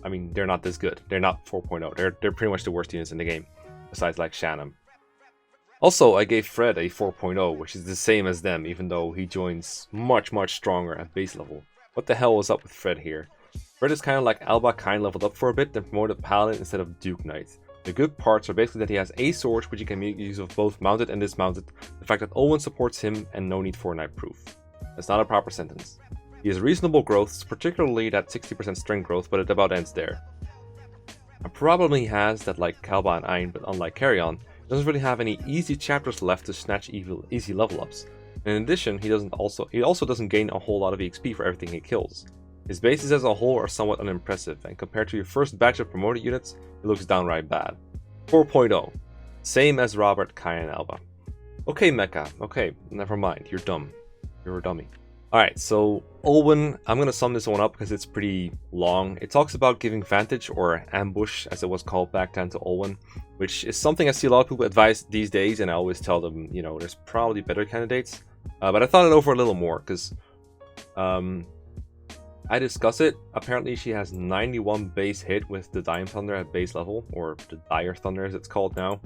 I mean, they're not this good. They're not 4.0. They're pretty much the worst units in the game, besides like Shannon. Also, I gave Fred a 4.0, which is the same as them, even though he joins much stronger at base level. What the hell was up with Fred here? Fred is kind of like Alba, kind leveled up for a bit, then promoted Paladin instead of Duke Knight. The good parts are basically that he has a sword, which he can make use of both mounted and dismounted, the fact that Olwen supports him, and no need for knight proof. That's not a proper sentence. He has reasonable growths, particularly that 60% strength growth, but it about ends there. A problem he has that, like Kalba and Ein, but unlike Carrion, he doesn't really have any easy chapters left to snatch easy level ups. In addition, he also doesn't gain a whole lot of EXP for everything he kills. His bases as a whole are somewhat unimpressive, and compared to your first batch of promoted units, it looks downright bad. 4.0. Same as Robert, Karin, and Alba. Okay, Mekkah. Okay, never mind. You're dumb. You're a dummy. Alright, so Olwen, I'm going to sum this one up because it's pretty long. It talks about giving Vantage, or Ambush as it was called back then, to Olwen, which is something I see a lot of people advise these days, and I always tell them, you know, there's probably better candidates. But I thought it over a little more because I discuss it. Apparently she has 91 base hit with the Dire Thunder at base level, or the Dire Thunder as it's called now.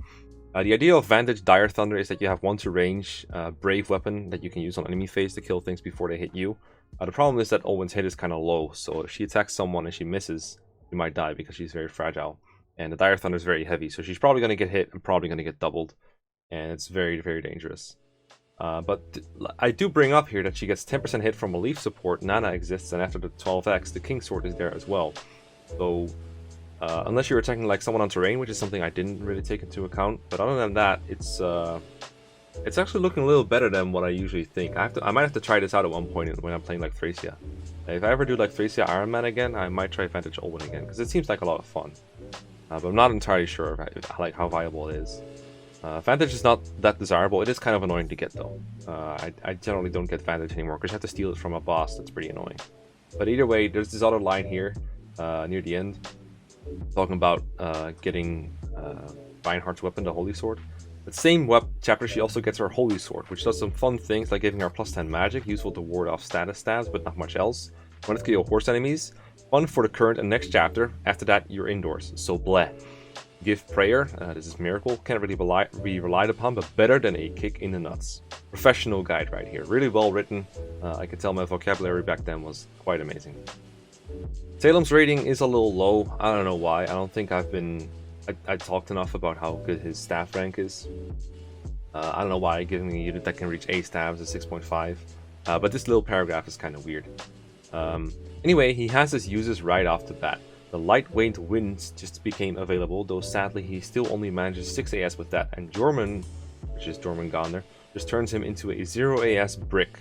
The idea of Vantage Dire Thunder is that you have 1-to-range brave weapon that you can use on enemy phase to kill things before they hit you. The problem is that Olwen's hit is kind of low, so if she attacks someone and she misses, she might die because she's very fragile. And the Dire Thunder is very heavy, so she's probably going to get hit and probably going to get doubled. And it's very dangerous. But I do bring up here that she gets 10% hit from a Leaf support. Nana exists, and after the 12x, the King Sword is there as well. So unless you're attacking like someone on terrain, which is something I didn't really take into account. But other than that, it's actually looking a little better than what I usually think. I might have to try this out at one point when I'm playing like Thracia. If I ever do like Thracia Iron Man again, I might try Vantage Olwen again, because it seems like a lot of fun. But I'm not entirely sure like how viable it is. Vantage is not that desirable. It is kind of annoying to get though. I generally don't get Vantage anymore because you have to steal it from a boss. That's pretty annoying. But either way, there's this other line here near the end talking about getting Reinhardt's weapon, the Holy Sword. The same chapter, she also gets her Holy Sword, which does some fun things like giving her +10 magic, useful to ward off status stabs, but not much else. When it's kill horse enemies, fun for the current and next chapter. After that, you're indoors, so bleh. Give prayer, this is miracle, can't really be relied upon, but better than a kick in the nuts. Professional guide right here, really well written. I could tell my vocabulary back then was quite amazing. Salem's rating is a little low, I don't know why. I don't think I talked enough about how good his staff rank is. I don't know why giving a unit that can reach A stabs is 6.5, but this little paragraph is kind of weird. Anyway, he has his uses right off the bat. The lightweight winds just became available, though sadly he still only manages 6 AS with that, and Jorman, which is Jormungandr, just turns him into a 0 AS brick.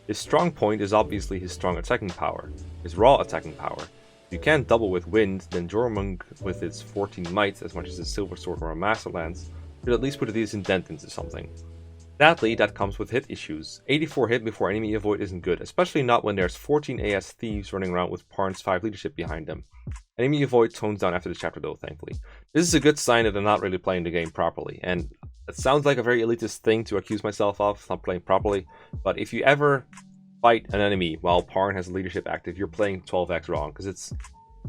His strong point is obviously his strong attacking power, his raw attacking power. If you can't double with wind, then Jormung with its 14 might, as much as a silver sword or a master lance, could at least put a decent dent into something. Sadly, that comes with hit issues. 84 hit before enemy avoid isn't good, especially not when there's 14 AS thieves running around with Parn's 5 leadership behind them. Enemy avoid tones down after this chapter though, thankfully. This is a good sign that they're not really playing the game properly, and it sounds like a very elitist thing to accuse myself of, not playing properly, but if you ever fight an enemy while Parn has leadership active, you're playing 12x wrong, because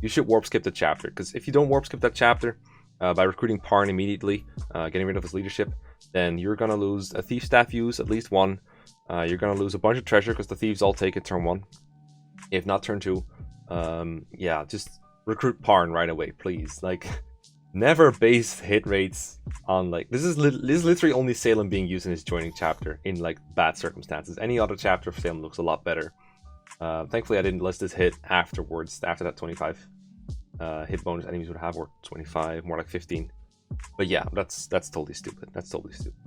you should warp skip the chapter, because if you don't warp skip that chapter by recruiting Parn immediately, getting rid of his leadership, then you're gonna lose a thief staff use, at least one. You're gonna lose a bunch of treasure because the thieves all take it turn 1, if not turn 2. Yeah, just recruit Parn right away, please. Like, never base hit rates on, like, this is literally only Salem being used in his joining chapter in like bad circumstances. Any other chapter of Salem looks a lot better. Thankfully, I didn't list this hit afterwards. After that 25 hit bonus enemies would have, or 25, more like 15. But yeah, that's totally stupid. That's totally stupid.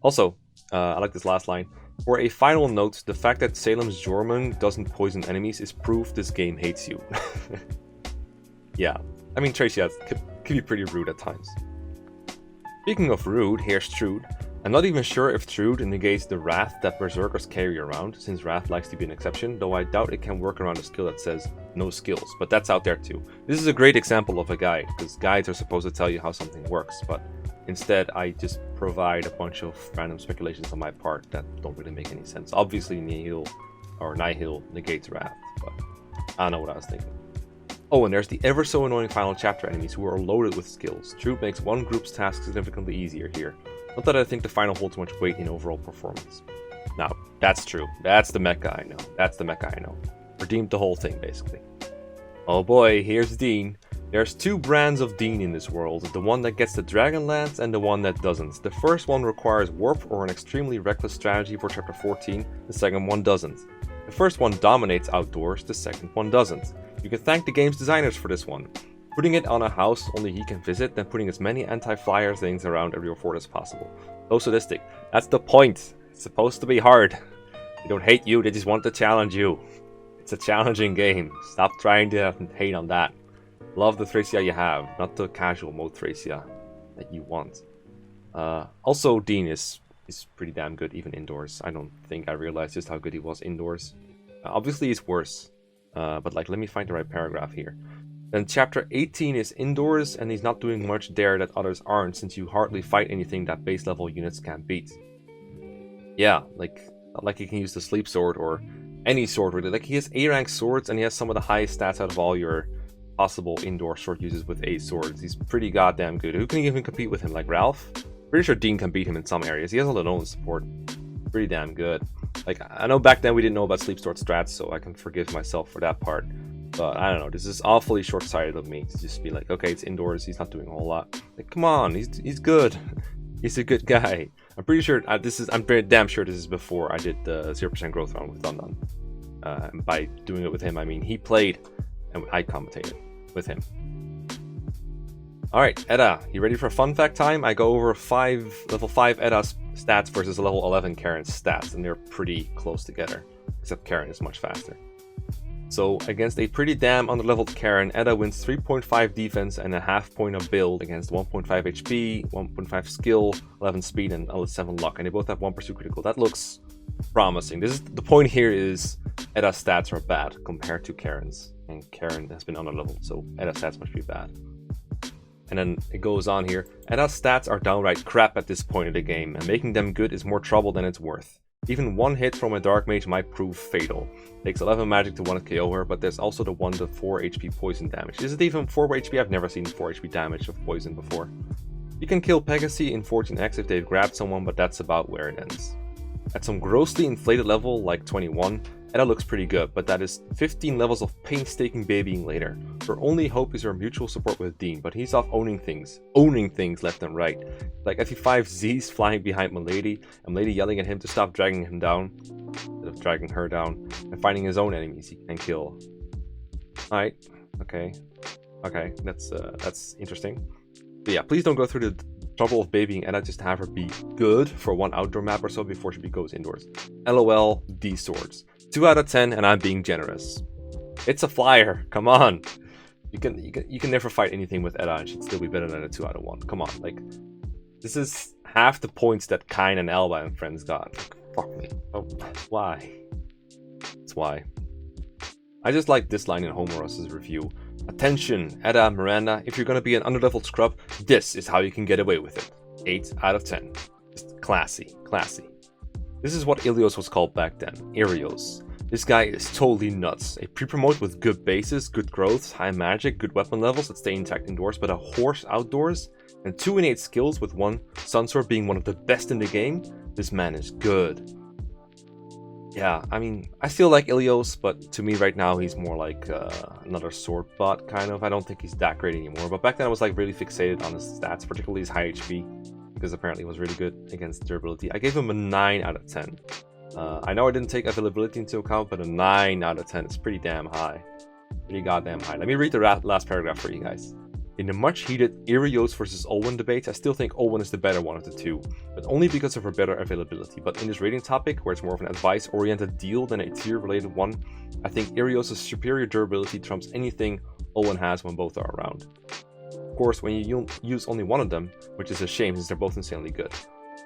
Also, I like this last line. For a final note, the fact that Salem's Jormung doesn't poison enemies is proof this game hates you. Yeah, I mean, Tracy could be pretty rude at times. Speaking of rude, here's Trude. I'm not even sure if Trude negates the Wrath that Berserkers carry around, since Wrath likes to be an exception, though I doubt it can work around a skill that says no skills, but that's out there too. This is a great example of a guide, because guides are supposed to tell you how something works, but instead I just provide a bunch of random speculations on my part that don't really make any sense. Obviously Nihil negates Wrath, but I don't know what I was thinking. Oh, and there's the ever so annoying final chapter enemies who are loaded with skills. Trude makes one group's task significantly easier here. Not that I think the final holds much weight in overall performance. Now, that's true. That's the Mekkah I know. That's the Mekkah I know. Redeemed the whole thing, basically. Oh boy, here's Dean. There's 2 brands of Dean in this world, the one that gets the Dragon Lance and the one that doesn't. The first one requires warp or an extremely reckless strategy for chapter 14, the second one doesn't. The first one dominates outdoors, the second one doesn't. You can thank the game's designers for this one. Putting it on a house only he can visit, then putting as many anti-flyer things around every fort as possible. So sadistic. That's the point. It's supposed to be hard. They don't hate you, they just want to challenge you. It's a challenging game. Stop trying to hate on that. Love the Thracia you have, not the casual mode Thracia that you want. Also, Dean is pretty damn good even indoors. I don't think I realized just how good he was indoors. Obviously he's worse, but like, let me find the right paragraph here. Then chapter 18 is indoors, and he's not doing much there that others aren't, since you hardly fight anything that base level units can't beat. Yeah, like, not like he can use the sleep sword or any sword really. Like, he has A rank swords, and he has some of the highest stats out of all your possible indoor sword uses with A swords. He's pretty goddamn good. Who can even compete with him? Like Ralph? Pretty sure Dean can beat him in some areas. He has a lot of own support. Pretty damn good. Like, I know back then we didn't know about sleep sword strats, so I can forgive myself for that part. But I don't know, this is awfully short-sighted of me to just be like, okay, it's indoors, he's not doing a whole lot. Like, come on, he's good. He's a good guy. I'm pretty sure I'm very damn sure this is before I did the 0% growth round with Dun Dun. And by doing it with him, I mean he played and I commentated with him. Alright, Edda, you ready for fun fact time? I go over level 5 Edda's stats versus level 11 Karin's stats, and they're pretty close together, except Karin is much faster. So, against a pretty damn underleveled Karin, Edda wins 3.5 defense and a half point of build against 1.5 HP, 1.5 skill, 11 speed, and 7 luck, and they both have 1 pursuit critical. That looks promising. The point here is Edda's stats are bad compared to Karin's, and Karin has been underleveled, so Edda's stats must be bad. And then it goes on here. Edda's stats are downright crap at this point of the game, and making them good is more trouble than it's worth. Even one hit from a Dark Mage might prove fatal. Takes 11 magic to 1 KO her, but there's also the 1 to 4 HP poison damage. Is it even 4 HP? I've never seen 4 HP damage of poison before. You can kill Pegasus in 14x if they've grabbed someone, but that's about where it ends. At some grossly inflated level like 21, Edda looks pretty good, but that is 15 levels of painstaking babying later. Her only hope is her mutual support with Dean, but he's off owning things left and right. Like FE5 Z's flying behind Milady, and Milady yelling at him to stop dragging him down, instead of dragging her down, and finding his own enemies he can kill. Alright, okay, that's interesting. But yeah, please don't go through the trouble of babying Edda, just have her be good for one outdoor map or so before she goes indoors. LOL, these swords. 2 out of 10, and I'm being generous. It's a flyer, come on. You can never fight anything with Edda and she'd still be better than a 2 out of 1. Come on, like, this is half the points that Karin and Eyvel and friends got. Fuck me. Oh, why? That's why. I just like this line in Homeros's review. Attention, Edda, Miranda, if you're gonna be an underleveled scrub, this is how you can get away with it. 8 out of 10. Just classy, classy. This is what Ilios was called back then, Ilios. This guy is totally nuts. A pre-promote with good bases, good growths, high magic, good weapon levels that stay intact indoors, but a horse outdoors, and 2 innate skills with 1 Sunsword being one of the best in the game. This man is good. Yeah, I mean, I still like Ilios, but to me right now he's more like another sword bot, kind of. I don't think he's that great anymore, but back then I was like really fixated on his stats, particularly his high HP, because apparently he was really good against durability. I gave him a 9 out of 10. I know I didn't take availability into account, but a 9 out of 10 is pretty damn high. Pretty goddamn high. Let me read the last paragraph for you guys. In the much heated Ilios versus Olwen debate, I still think Olwen is the better one of the two, but only because of her better availability. But in this rating topic, where it's more of an advice-oriented deal than a tier-related one, I think Ilios' superior durability trumps anything Olwen has when both are around. Of course, when you use only one of them, which is a shame since they're both insanely good.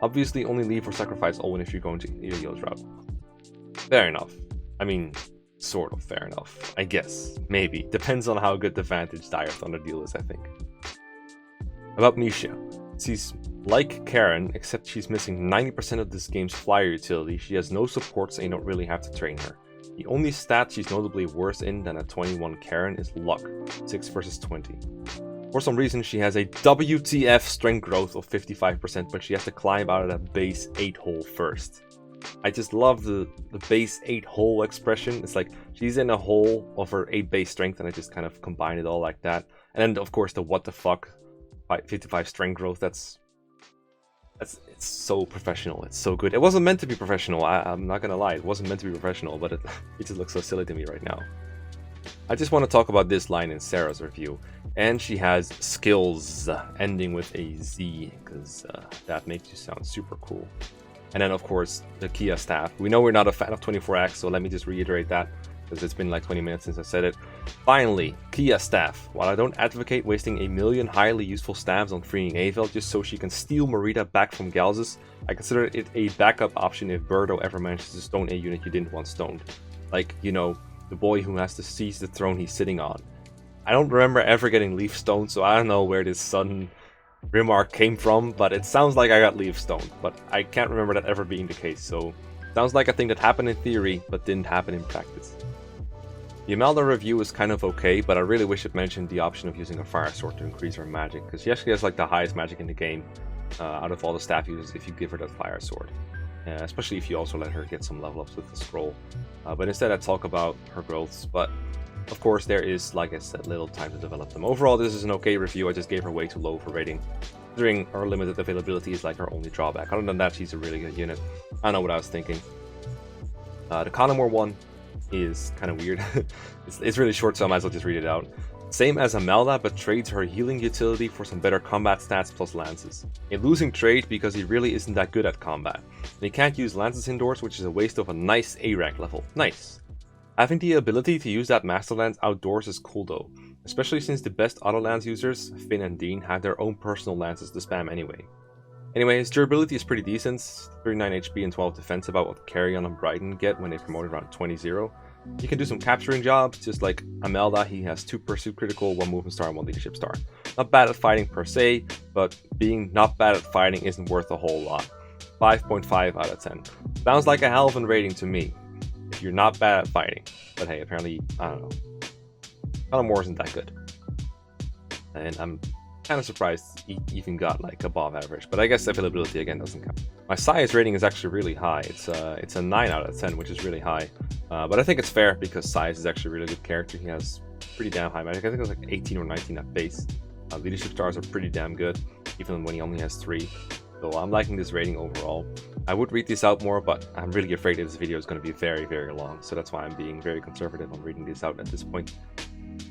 Obviously, only leave or sacrifice Olwen if you're going to Ilios route. Fair enough. I mean, sort of fair enough. I guess. Maybe. Depends on how good the Vantage Dire Thunder deal is, I think. About Machua. She's like Karin, except she's missing 90% of this game's flyer utility. She has no support, so you don't really have to train her. The only stat she's notably worse in than a 21 Karin is luck, 6 versus 20. For some reason, she has a WTF strength growth of 55%, but she has to climb out of that base 8 hole first. I just love the base 8 hole expression. It's like she's in a hole of her 8 base strength, and I just kind of combine it all like that. And then, of course, the what the fuck 55 strength growth. It's so professional. It's so good. It wasn't meant to be professional. I'm not gonna lie. It wasn't meant to be professional, but it just looks so silly to me right now. I just want to talk about this line in Sarah's review. And she has skills ending with a Z, because that makes you sound super cool. And then, of course, the Kia staff. We know we're not a fan of 24x, so let me just reiterate that, because it's been like 20 minutes since I said it. Finally, Kia staff. While I don't advocate wasting a million highly useful staffs on freeing Eyvel just so she can steal Marita back from Galzus, I consider it a backup option if Birdo ever manages to stone a unit you didn't want stoned. Like, you know, the boy who has to seize the throne he's sitting on. I don't remember ever getting leaf stoned, so I don't know where this sudden remark came from, but it sounds like I got leaf stoned, but I can't remember that ever being the case, so sounds like a thing that happened in theory, but didn't happen in practice. The Imelda review is kind of okay, but I really wish it mentioned the option of using a fire sword to increase her magic, because she actually has like the highest magic in the game out of all the staff users if you give her that fire sword. Especially if you also let her get some level ups with the scroll. But instead I talk about her growths, but of course there is, like I said, little time to develop them. Overall, this is an okay review. I just gave her way too low for rating, considering her limited availability is like her only drawback. Other than that, she's a really good unit. I know what I was thinking. The Conomore one is kind of weird. it's really short, so I might as well just read it out. Same as Imelda, but trades her healing utility for some better combat stats plus lances. A losing trade because he really isn't that good at combat. And he can't use lances indoors, which is a waste of a nice A rank level. Nice. Having the ability to use that Master Lance outdoors is cool though, especially since the best auto lance users, Finn and Dean, have their own personal lances to spam anyway. Anyway, his durability is pretty decent, 39 HP and 12 defense, about what Carrion and Brighton get when they promoted around 20-0. He can do some capturing jobs, just like Amelda. He has 2 pursuit critical, 1 movement star, and 1 leadership star. Not bad at fighting per se, but being not bad at fighting isn't worth a whole lot. 5.5 out of 10. Sounds like a hell of a rating to me, if you're not bad at fighting. But hey, apparently, I don't know. More isn't that good. And I'm kind of surprised he even got like above average, but I guess availability again doesn't count. My size rating is actually really high. It's a 9 out of 10, which is really high. But I think it's fair because size is actually a really good character. He has pretty damn high magic. I think it was like 18 or 19 at base. Leadership stars are pretty damn good, even when he only has 3. So I'm liking this rating overall. I would read these out more, but I'm really afraid that this video is going to be very, very long. So that's why I'm being very conservative on reading these out at this point.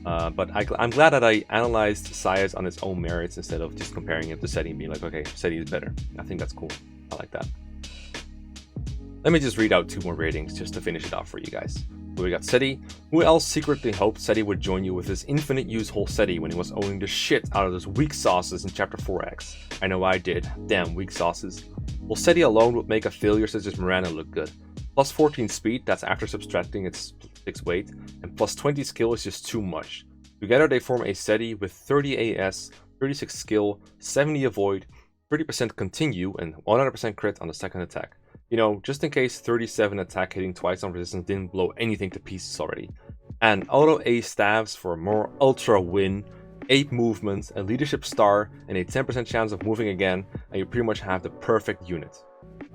But I'm glad that I analyzed size on its own merits instead of just comparing it to SETI and being like, okay, SETI is better. I think that's cool. I like that. Let me just read out 2 more ratings just to finish it off for you guys. So we got SETI. Who else secretly hoped SETI would join you with his infinite use whole SETI when he was owning the shit out of those weak sauces in Chapter 4X? I know I did. Damn weak sauces. Well, SETI alone would make a failure such as Miranda look good. Plus 14 speed, that's after subtracting its 6 weight, and plus 20 skill is just too much. Together they form a SETI with 30 AS, 36 skill, 70 avoid, 30% continue, and 100% crit on the second attack. You know, just in case 37 attack hitting twice on resistance didn't blow anything to pieces already. And auto A stabs for a more ultra win, 8 movements, a leadership star, and a 10% chance of moving again, and you pretty much have the perfect unit.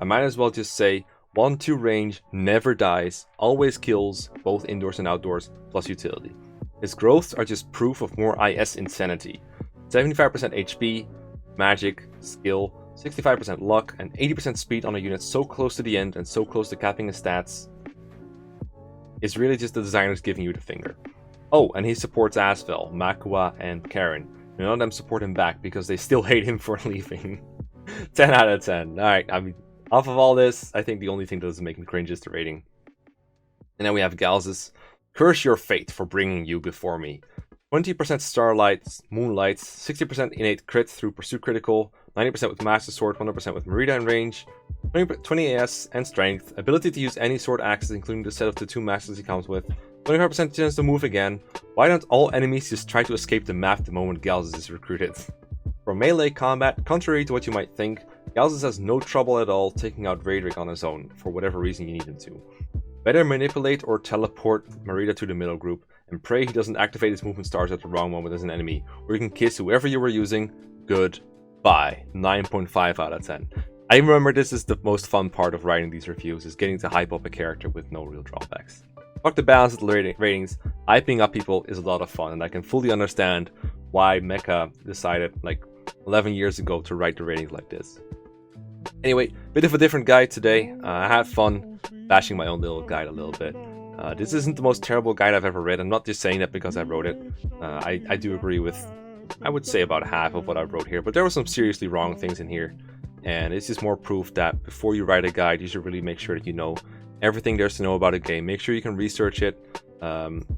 I might as well just say 1-2 range, never dies, always kills, both indoors and outdoors, plus utility. His growths are just proof of more IS insanity. 75% HP, magic, skill, 65% luck, and 80% speed on a unit so close to the end and so close to capping his stats. It's really just the designers giving you the finger. Oh, and he supports Eyvel, Machua, and Karin. None of them support him back because they still hate him for leaving. 10 out of 10. Alright, I mean, off of all this, I think the only thing that doesn't make me cringe is the rating. And then we have Galzus. Curse your fate for bringing you before me. 20% starlights, moonlights, 60% innate crit through pursuit critical, 90% with master sword, 100% with Merida in range, 20 AS and strength, ability to use any sword axes including the set of the 2 masters he comes with, 25% chance to move again. Why don't all enemies just try to escape the map the moment Galzus is recruited? For melee combat, contrary to what you might think, Galzus has no trouble at all taking out Raedric on his own, for whatever reason you need him to. Better manipulate or teleport Merida to the middle group, and pray he doesn't activate his movement stars at the wrong moment as an enemy, or you can kiss whoever you were using. Goodbye. 9.5 out of 10. I remember this is the most fun part of writing these reviews, is getting to hype up a character with no real drawbacks. Fuck the balance of the ratings, hyping up people is a lot of fun, and I can fully understand why Mekkah decided like 11 years ago to write the ratings like this. Anyway, bit of a different guide today. I had fun bashing my own little guide a little bit. This isn't the most terrible guide I've ever read. I'm not just saying that because I wrote it. I do agree with, I would say, about half of what I wrote here, but there were some seriously wrong things in here. And it's just more proof that before you write a guide, you should really make sure that you know everything there's to know about a game. Make sure you can research it.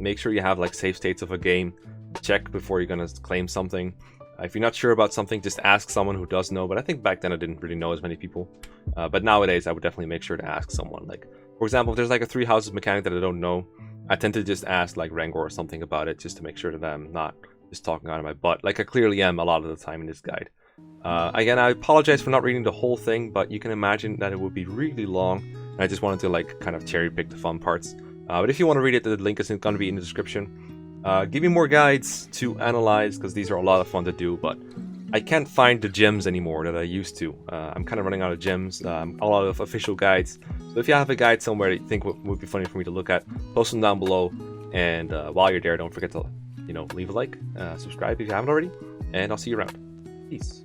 Make sure you have like save states of a game. Check before you're gonna claim something. If you're not sure about something, just ask someone who does know. But I think back then I didn't really know as many people. But nowadays I would definitely make sure to ask someone. Like, for example, if there's like a 3 houses mechanic that I don't know, I tend to just ask like Rangor or something about it, just to make sure that I'm not just talking out of my butt, like I clearly am a lot of the time in this guide. Again, I apologize for not reading the whole thing, but you can imagine that it would be really long. And I just wanted to like kind of cherry pick the fun parts. But if you want to read it, the link is going to be in the description. Give me more guides to analyze, because these are a lot of fun to do, but I can't find the gems anymore that I used to. I'm kind of running out of gems, a lot of official guides. So if you have a guide somewhere that you think would be funny for me to look at, post them down below. And while you're there, don't forget to, leave a like, subscribe if you haven't already, and I'll see you around. Peace.